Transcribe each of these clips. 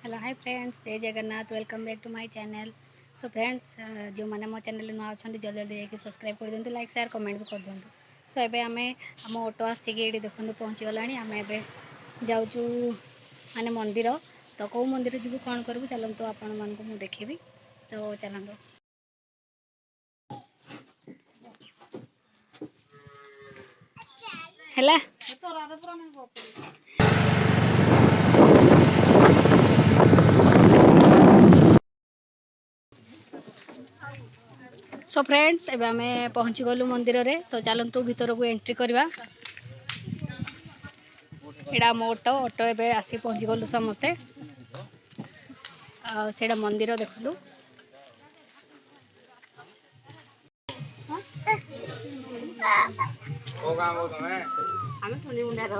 Hello hi friends, Jai Jagannath. Welcome back to my channel. So friends, जो मैंने मो channel नुआ अच्छा जल्दी जल्दी जाकि सब्सक्राइब कर दिंतु, लाइक शेयर कमेंट भी कर दिंतु। सो एबे आमे आम ऑटो आसिक ये देखते पहुँची गलानी। आम ए जाऊँ माने मंदिर। तो कौ मंदिर जीव कौन करूँ चलतु आपण मानक मुझे देखी। तो चलतु है। सो फ्रेंड्स, एबे आमे पहुँची गलु मंदिर रे। तो चलतु भीतर को एंट्री करवा। एडा मो ऑटो एबे आसी पहुँची गलु समस्ते। सेडा मंदिर देखलु। ଆମେ ଶୁଣି ମୁଣ୍ଡା ରେ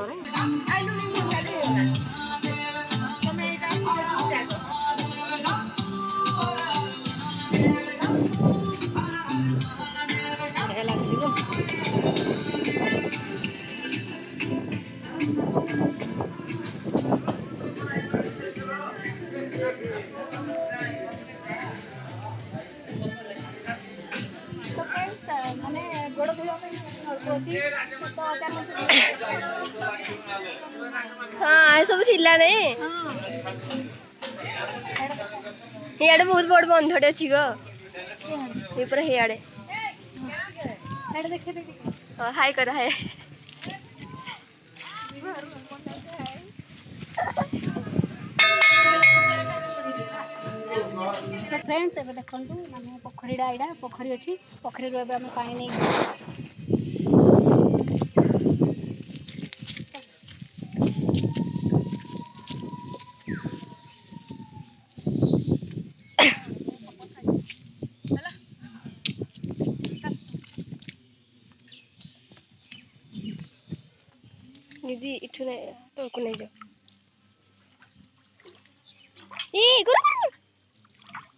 ମାନେ ଗୋଡ଼ ଧୋଇବା ପାଇଁ ଅଛି। ତ हाँ सब थिला ने हियाडे बहुत बड़ बंधटे अछि गो ये पूरा हियाडे देखिए देखिए। हां हाय कर हाय सो फ्रेंड्स, एबे देखंतु माने पोखरीडा एडा पोखरी अछि। पोखरी रो एबे हम पानी नै दीदी इठु ने तो को नहीं जाओ ए गुरु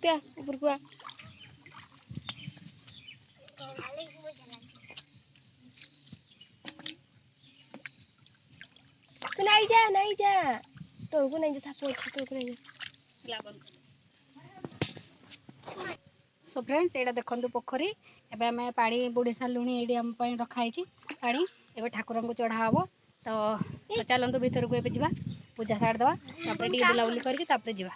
क्या ऊपर को तो नहीं जा तो को नहीं जा साप अछि तो को नहीं जा। सो फ्रेंड्स, एडा देखंतु पोखरी। एबे हमें पानी बुड़ी सालुनी एडी हम पई रखा है पानी। एबे ठाकुर को चढ़ा हबो। तो चलंतु भीतर को एबे जिबा, पूजा सार दवा, तापर डी बुला बुली करके तापर जिबा।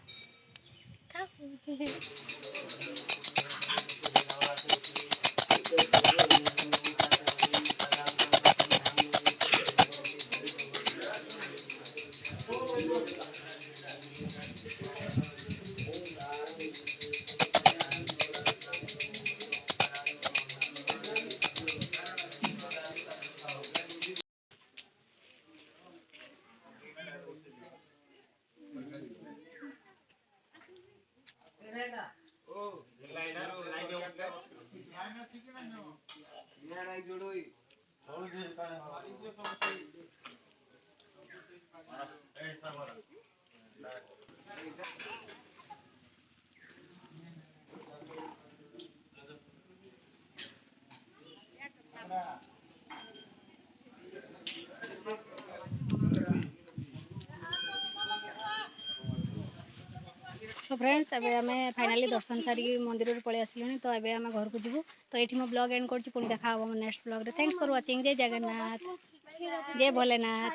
सो फ्रेंड्स, एबे हमें फाइनली दर्शन सारी मंदिर रे पळे आसलुनी। तो एबे हमें घर को जीवु। तो एठी मो ब्लॉग एंड करछि। पुनी देखा हबो नेक्स्ट ब्लॉग रे। Thanks for watching. जय जगन्नाथ, जय भोलेनाथ।